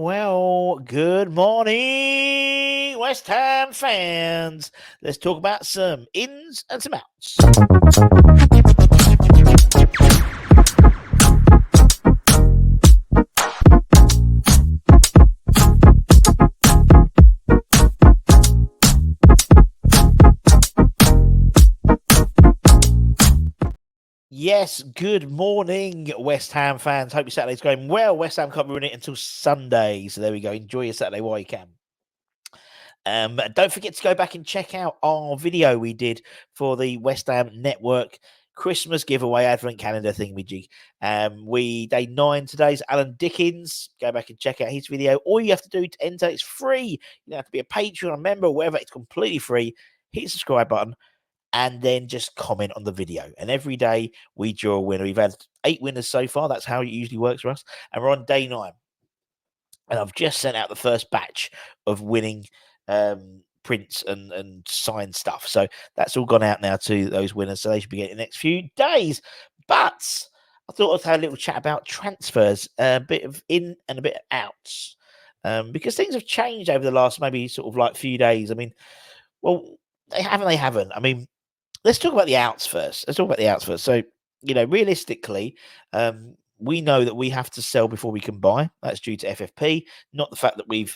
Well, good morning, West Ham fans. Let's talk about some ins and some outs. Yes, good morning, West Ham fans. Hope your Saturday's going well. West Ham can't ruin it until Sunday. So there we go. Enjoy your Saturday while you can. Don't forget to go back and check out our video we did for the West Ham Network Christmas giveaway advent calendar thingamajig. Day 9 today's Alan Dickens. Go back and check out his video. All you have to do to enter is free. You don't have to be a Patreon, a member, or whatever. It's completely free. Hit the subscribe button and then just comment on the video. And every day we draw a winner. We've had 8 winners so far. That's how it usually works for us. And we're on day 9. And I've just sent out the first batch of winning prints and signed stuff. So that's all gone out now to those winners. So they should be getting the next few days. But I thought I'd have a little chat about transfers, a bit of in and a bit of outs. Because things have changed over the last maybe sort of like few days. I mean, well, they haven't. I mean, let's talk about the outs first. So, realistically, we know that we have to sell before we can buy. That's due to FFP, not the fact that we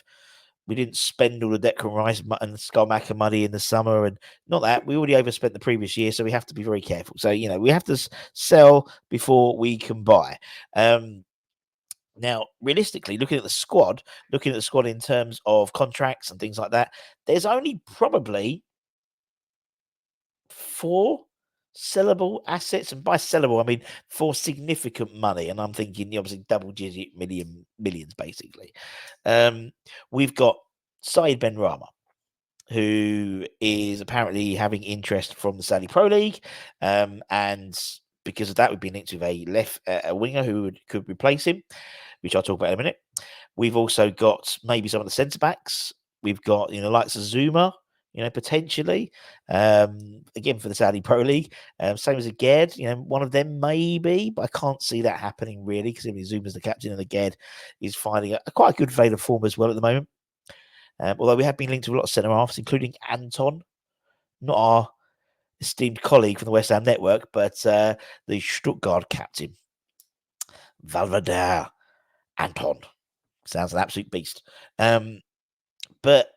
didn't spend all the Declan Rice and Skolmaka money in the summer, and not that we already overspent the previous year, so we have to be very careful. So, we have to sell before we can buy. Now, realistically, looking at the squad in terms of contracts and things like that, there's only probably 4 sellable assets, and by sellable I mean for significant money, and I'm thinking obviously double-digit millions basically. We've got Said Benrahma, who is apparently having interest from the Saudi Pro League, and because of that, we've been linked with a winger who could replace him, which I'll talk about in a minute. We've also got maybe some of the centre backs. We've got likes of Zuma, potentially. Again, for the Saudi Pro League. Same as Aged, one of them maybe, but I can't see that happening really, because Zuma's the captain and Aged is finding quite a good vein of form as well at the moment. Although we have been linked to a lot of centre halves, including Anton, not our esteemed colleague from the West Ham Network, but the Stuttgart captain, Valverde Anton. Sounds an absolute beast. But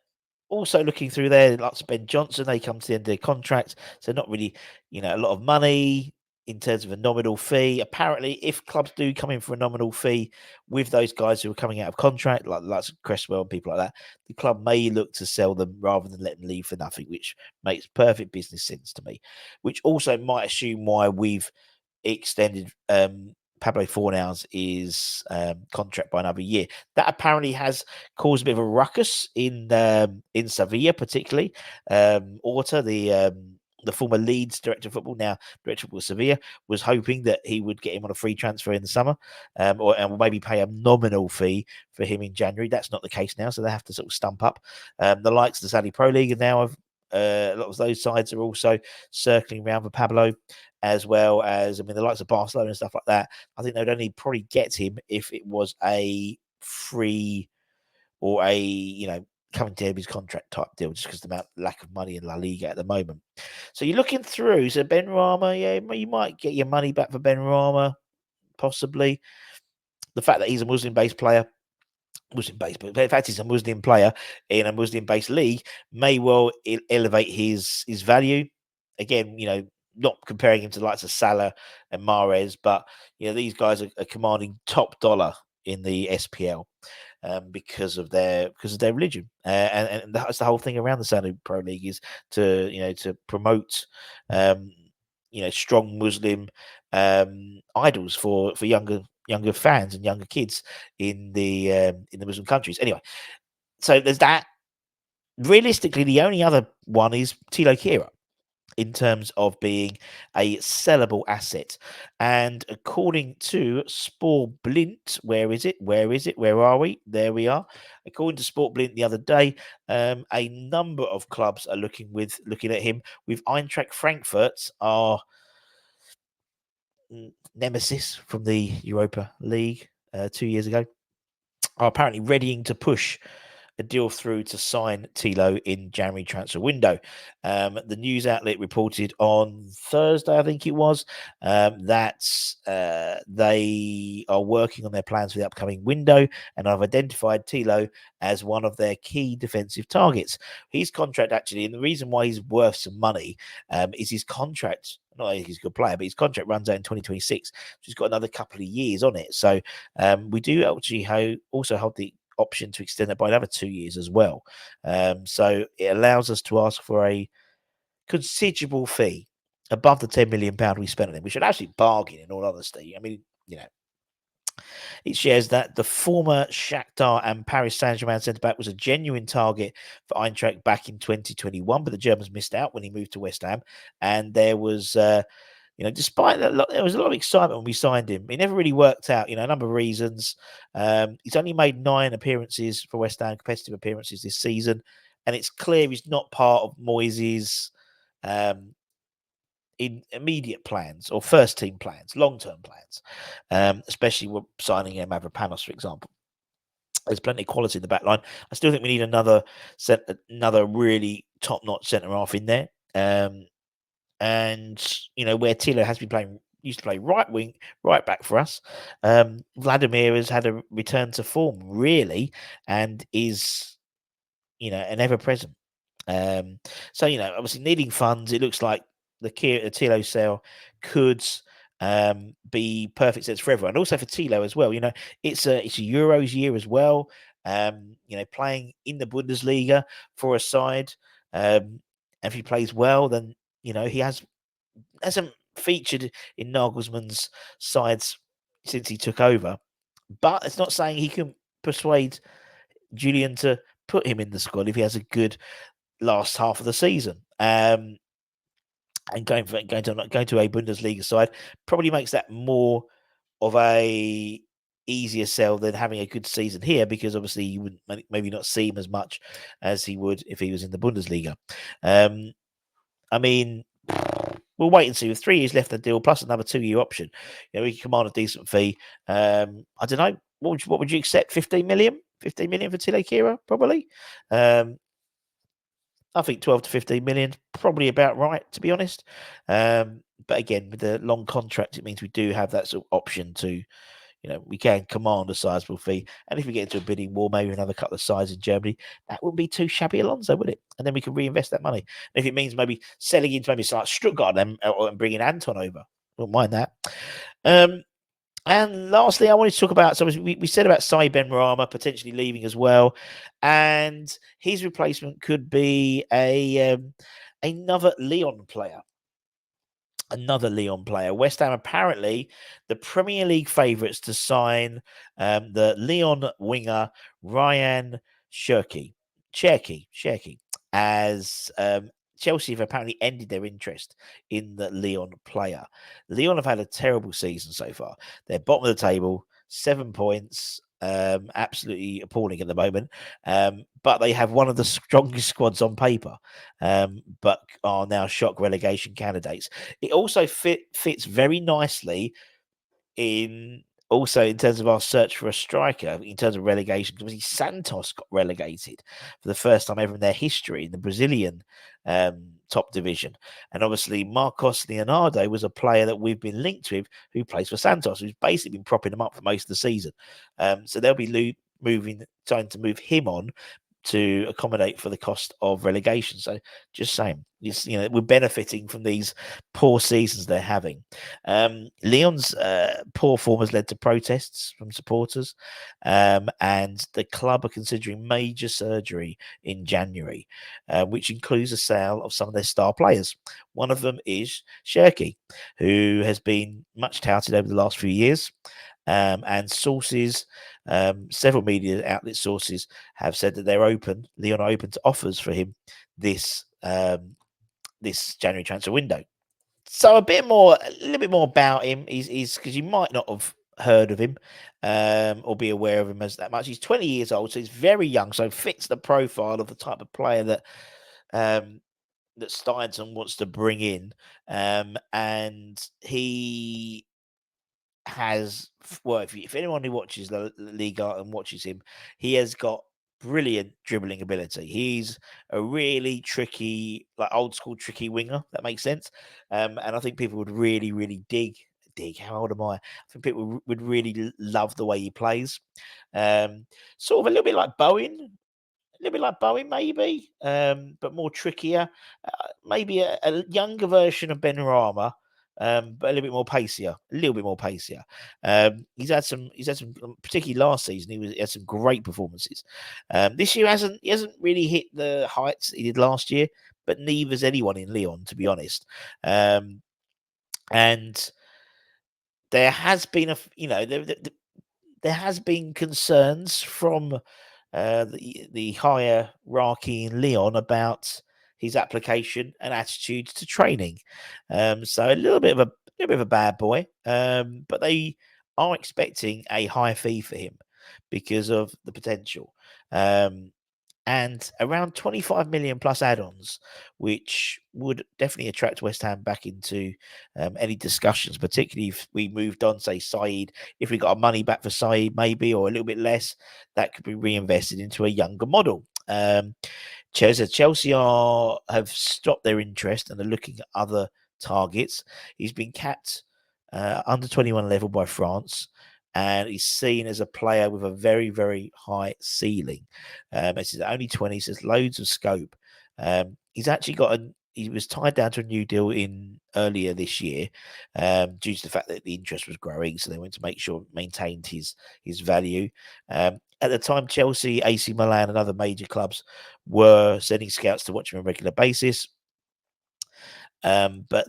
also looking through there, lots of Ben Johnson, they come to the end of their contract. So not really, a lot of money in terms of a nominal fee. Apparently, if clubs do come in for a nominal fee with those guys who are coming out of contract, like Cresswell and people like that, the club may look to sell them rather than let them leave for nothing, which makes perfect business sense to me. Which also might assume why we've extended Pablo Fornals' contract by another year. That apparently has caused a bit of a ruckus in Sevilla, particularly. Orta, the former Leeds director of football, now director of football Sevilla, was hoping that he would get him on a free transfer in the summer, or maybe pay a nominal fee for him in January. That's not the case now, so they have to sort of stump up. The likes of the Saudi Pro League now have a lot of those sides are also circling around for Pablo, as well as, the likes of Barcelona and stuff like that. I think they'd only probably get him if it was a free or a, coming to his contract type deal, just because of the lack of money in La Liga at the moment. So you're looking through. So Benrahma, you might get your money back for Benrahma, possibly. The fact that he's a Muslim-based player, but in fact he's a Muslim player in a Muslim-based league, may well elevate his value. Again, not comparing him to the likes of Salah and Mahrez, but these guys are commanding top dollar in the SPL because of their religion, and that's the whole thing around the Saudi Pro League, is to promote strong Muslim idols for younger fans and younger kids in the Muslim countries. Anyway, so there's that. Realistically, the only other one is Thilo Kehrer in terms of being a sellable asset. And according to Sport Blint, where is it? Where are we? There we are. According to Sport Blint the other day, a number of clubs are looking at him, with Eintracht Frankfurt, our nemesis from the Europa League 2 years ago. are apparently readying to push a deal through to sign Thilo in January transfer window. The news outlet reported on Thursday, I think it was, that they are working on their plans for the upcoming window and have identified Thilo as one of their key defensive targets. His contract, actually, and the reason why he's worth some money is his contract. Not that he's a good player, but his contract runs out in 2026. So he's got another couple of years on it. So we do actually also hold the option to extend it by another 2 years as well. So it allows us to ask for a considerable fee above the £10 million we spent on him. We should actually bargain, in all honesty. I mean, it shares that the former Shakhtar and Paris Saint-Germain centre-back was a genuine target for Eintracht back in 2021, but the Germans missed out when he moved to West Ham. And there was, despite that, there was a lot of excitement when we signed him. It never really worked out, a number of reasons. He's only made 9 appearances for West Ham, competitive appearances this season, and it's clear he's not part of Moyes' in immediate plans or first team plans, long term plans, especially with signing Mavropanos, for example. There's plenty of quality in the back line. I still think we need another really top notch centre half in there. And where Thilo has been playing, used to play right wing, right back for us. Vladimir has had a return to form really, and is an ever present. So obviously needing funds, it looks like the Thilo sale could be perfect sense for everyone, and also for Thilo as well. It's a Euros year as well. Playing in the Bundesliga for a side, and if he plays well, then he hasn't featured in Nagelsmann's sides since he took over. But it's not saying he can persuade Julian to put him in the squad if he has a good last half of the season. And going to a Bundesliga side probably makes that more of a easier sell than having a good season here, because obviously you wouldn't maybe not see him as much as he would if he was in the Bundesliga. I mean, we'll wait and see. With 3 years left in the deal, plus another 2-year option, we can command a decent fee. I don't know. What would you accept? 15 million? 15 million for Thilo Kehrer, probably. I think 12 to 15 million, probably about right, to be honest. But again, with the long contract, it means we do have that sort of option to, we can command a sizable fee. And if we get into a bidding war, maybe another couple of sides in Germany, that wouldn't be too shabby Alonso, would it? And then we can reinvest that money. And if it means maybe selling into maybe like Stuttgart and bringing Anton over, wouldn't mind that. And lastly, I wanted to talk about, so we said about Sai Benrahma potentially leaving as well, and his replacement could be another Lyon player. West Ham apparently the Premier League favourites to sign the Lyon winger Ryan Cherki, as Chelsea have apparently ended their interest in the Lyon player. Lyon have had a terrible season so far. They're bottom of the table, 7 points. Absolutely appalling at the moment. But they have one of the strongest squads on paper, but are now shock relegation candidates. It also fits very nicely in terms of our search for a striker, in terms of relegation, because Santos got relegated for the first time ever in their history in the Brazilian top division. And obviously Marcos Leonardo was a player that we've been linked with who plays for Santos, who's basically been propping them up for most of the season. So they'll be trying to move him on to accommodate for the cost of relegation. So just saying, we're benefiting from these poor seasons they're having. Lyon's poor form has led to protests from supporters, and the club are considering major surgery in January, which includes a sale of some of their star players. One of them is Cherki, who has been much touted over the last few years. And sources, several media outlet sources have said that Lyon are open to offers for him this January transfer window. So a little bit more about him is because you might not have heard of him or be aware of him as that much. He's 20 years old, so he's very young, so fits the profile of the type of player that Steinson wants to bring in. And he has, well, if anyone who watches the Liga and watches him, he has got brilliant dribbling ability. He's a really tricky, like old school tricky winger. That makes sense. And I think people would really, really dig. How old am I? I think people would really love the way he plays. Sort of a little bit like Bowen, maybe, but more trickier. Maybe a younger version of Ben Rama, but a little bit more pacier. He's had some, particularly last season. He had some great performances. This year he hasn't really hit the heights that he did last year, but neither's anyone in Lyon, to be honest. And there has been there has been concerns from the hierarchy in Lyon about his application and attitudes to training. So a little bit of a bad boy, but they are expecting a high fee for him because of the potential. And around 25 million plus add-ons, which would definitely attract West Ham back into any discussions, particularly if we moved on, say, Saeed. If we got our money back for Saeed, maybe, or a little bit less, that could be reinvested into a younger model. Chelsea have stopped their interest and are looking at other targets. He's been capped under 21 level by France, and he's seen as a player with a very, very high ceiling. He's only 20, so there's loads of scope. He's actually he was tied down to a new deal in earlier this year due to the fact that the interest was growing, so they wanted to make sure it maintained his value. At the time, Chelsea, AC Milan, and other major clubs were sending scouts to watch him on a regular basis. But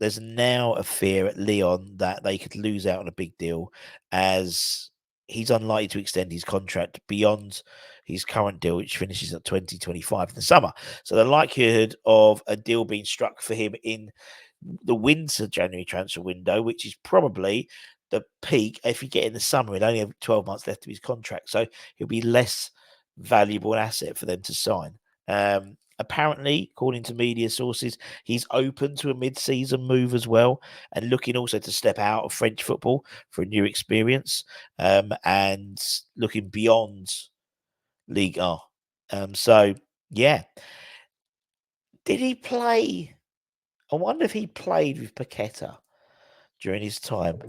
there's now a fear at Lyon that they could lose out on a big deal, as he's unlikely to extend his contract beyond his current deal, which finishes at 2025 in the summer. So the likelihood of a deal being struck for him in the winter January transfer window, which is probably the peak. If you get in the summer, he'll only have 12 months left of his contract, so he'll be less valuable asset for them to sign. Apparently, according to media sources, he's open to a mid-season move as well, and looking also to step out of French football for a new experience, and looking beyond Ligue 1. So, yeah. Did he play? I wonder if he played with Paqueta during his time.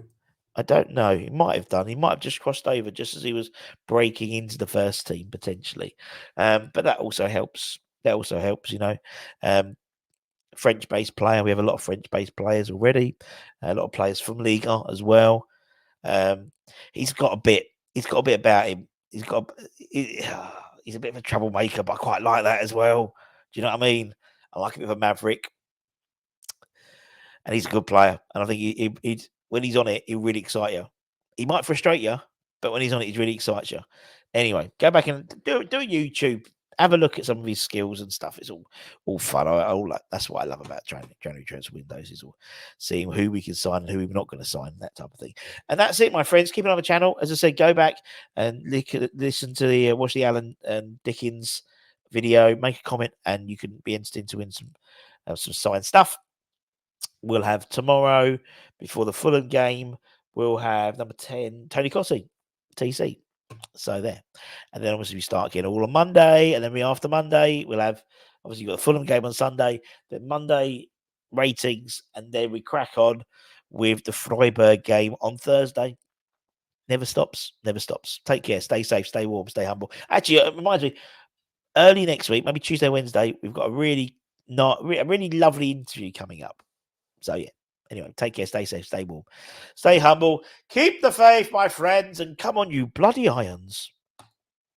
I don't know. He might have done. He might have just crossed over just as he was breaking into the first team, potentially. But that also helps. French-based player. We have a lot of French-based players already. A lot of players from Liga as well. He's got a bit about him. He's a bit of a troublemaker, but I quite like that as well. Do you know what I mean? I like a bit of a maverick, and he's a good player. And I think he when he's on it, he'll really excite you. He might frustrate you, but when he's on it, he really excites you. Anyway, go back and do a YouTube. Have a look at some of his skills and stuff. It's all fun. That's what I love about January transfer windows, is all seeing who we can sign and who we're not going to sign, that type of thing. And that's it, my friends. Keep an eye on the channel. As I said, go back and listen to the watch the Alan and Dickens video. Make a comment, and you can be entered to win some signed stuff. We'll have tomorrow, before the Fulham game, we'll have number 10, Tony Cossey, TC. So there. And then obviously we start again all on Monday. And then after Monday, we'll have, obviously, you've got the Fulham game on Sunday, then Monday ratings, and then we crack on with the Freiburg game on Thursday. Never stops. Take care. Stay safe. Stay warm. Stay humble. Actually, it reminds me, early next week, maybe Tuesday, Wednesday, we've got a really lovely interview coming up. So, yeah. Anyway, take care, stay safe, stay warm, stay humble, keep the faith, my friends, and come on, you bloody irons.